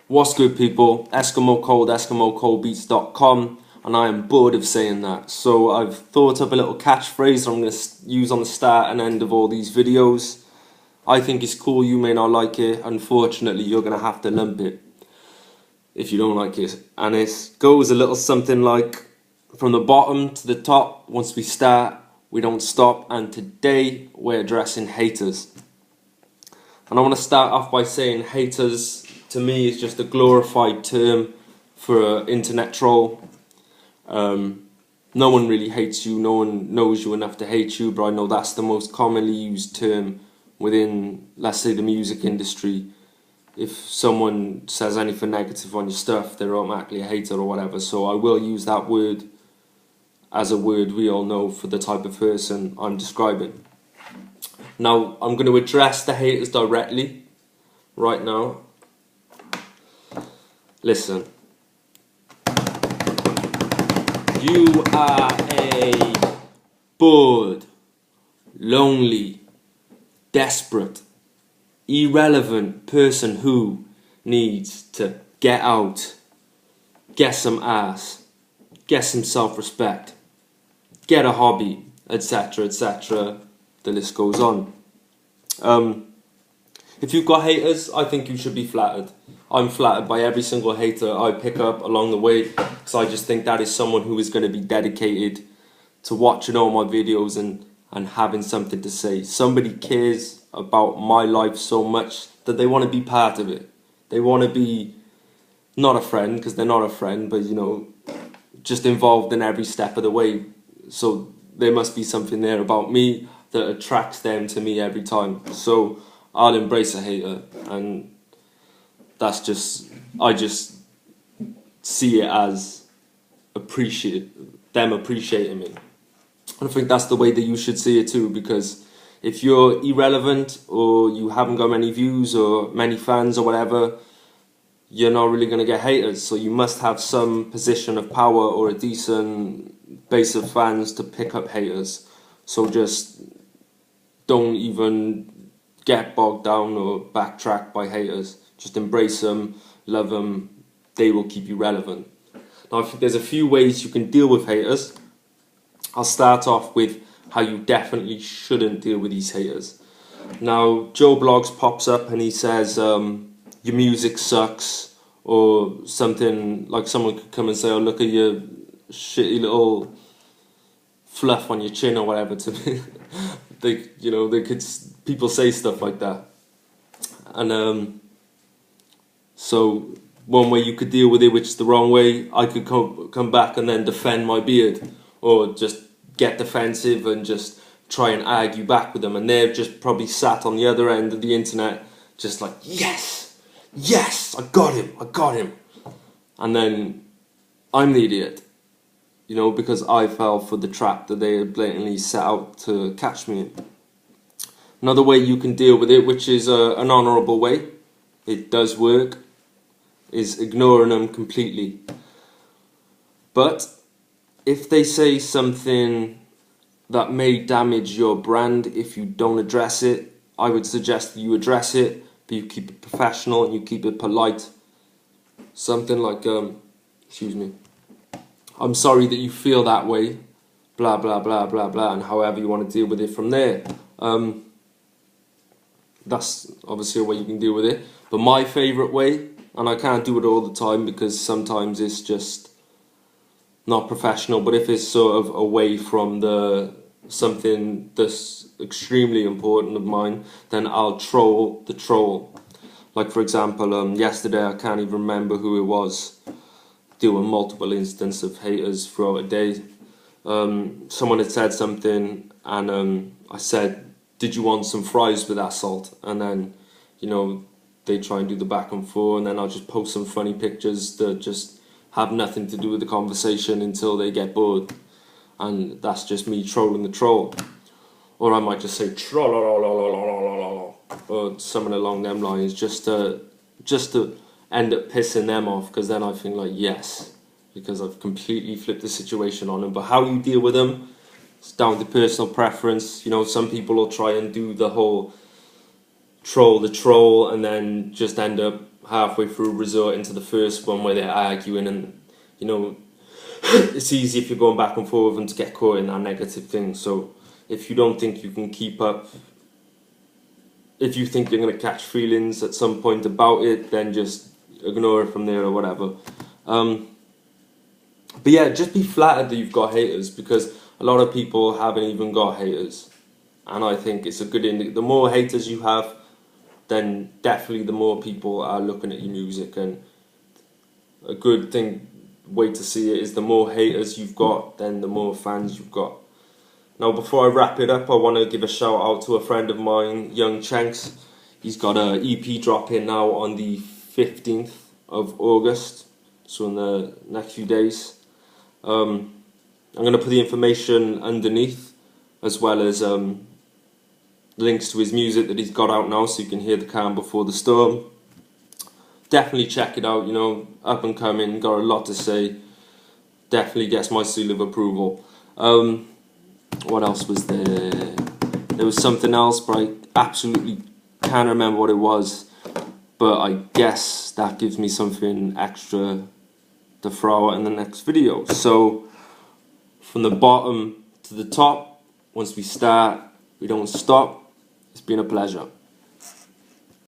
What's good, people? Esskimo Cold, EskimoColdBeats.com, and I am bored of saying that. So I've thought up a little catchphrase I'm going to use on the start and end of all these videos. I think it's cool, you may not like it. Unfortunately, you're going to have to lump it if you don't like it. And it goes a little something like, from the bottom to the top, once we start, we don't stop. And today, we're addressing haters. And I want to start off by saying haters, to me, is just a glorified term for an internet troll. No one really hates you, no one knows you enough to hate you, but I know that's the most commonly used term within, let's say, the music industry. If someone says anything negative on your stuff, they're automatically a hater or whatever. So I will use that word as a word we all know for the type of person I'm describing. Now, I'm going to address the haters directly right now. Listen. You are a bored, lonely, desperate, irrelevant person who needs to get out, get some ass, get some self-respect, get a hobby, etc., etc. The list goes on. If you've got haters, I think you should be flattered. I'm flattered by every single hater I pick up along the way, because I just think that is someone who is going to be dedicated to watching all my videos and having something to say. Somebody cares about my life so much that they want to be part of it. They want to be, not a friend, because they're not a friend, but, you know, just involved in every step of the way. So there must be something there about me that attracts them to me every time. So I'll embrace a hater, and that's just, I just see it as them appreciating me. I think that's the way that you should see it too, because if you're irrelevant or you haven't got many views or many fans or whatever, you're not really going to get haters. So you must have some position of power or a decent base of fans to pick up haters. So just don't even get bogged down or backtrack by haters. Just embrace them, love them, they will keep you relevant. Now, I think there's a few ways you can deal with haters. I'll start off with how you definitely shouldn't deal with these haters. Now, Joe Blogs pops up and he says, your music sucks, or something like someone could come and say, oh, look at your shitty little fluff on your chin or whatever to me. People say stuff like that. And so one way you could deal with it, which is the wrong way, I could come back and then defend my beard, or just get defensive and just try and argue back with them, and they've just probably sat on the other end of the internet just like, yes, I got him, and then I'm the idiot, you know, because I fell for the trap that they had blatantly set out to catch me in. Another way you can deal with it, which is an honourable way, it does work, is ignoring them completely. But if they say something that may damage your brand, if you don't address it, I would suggest that you address it, but you keep it professional and you keep it polite. Something like, excuse me, I'm sorry that you feel that way, blah, blah, blah, blah, blah, and however you want to deal with it from there. That's obviously a way you can deal with it. But my favourite way, and I can't do it all the time because sometimes it's just not professional, but if it's sort of away from something that's extremely important of mine, then I'll troll the troll. Like, for example, yesterday, I can't even remember who it was, doing multiple instances of haters throughout a day. Someone had said something, and I said, did you want some fries with that salt? And then, you know, they try and do the back and forth, and then I'll just post some funny pictures that just have nothing to do with the conversation until they get bored. And that's just me trolling the troll. Or I might just say troll or something along them lines, just to end up pissing them off, because then I think like, yes, because I've completely flipped the situation on them. But how you deal with them, it's down to personal preference. You know, some people will try and do the whole troll the troll and then just end up halfway through resorting to the first one where they're arguing, and you know, it's easy if you're going back and forth and to get caught in that negative thing. So if you don't think you can keep up, if you think you're going to catch feelings at some point about it, then just ignore it from there or whatever. But yeah, just be flattered that you've got haters, because a lot of people haven't even got haters. And I think it's a good indicator. The more haters you have, then definitely the more people are looking at your music. And a good way to see it is the more haters you've got, then the more fans you've got. Now, before I wrap it up, I want to give a shout out to a friend of mine, Young Chanks. He's got an EP dropping now on the 15th of August, so in the next few days. I'm going to put the information underneath, as well as links to his music that he's got out now, so you can hear the calm before the storm. Definitely check it out, you know, up and coming, got a lot to say. Definitely gets my seal of approval. What else was there? There was something else, but I absolutely can't remember what it was. But I guess that gives me something extra to throw out in the next video. So, from the bottom to the top, once we start, we don't stop. It's been a pleasure.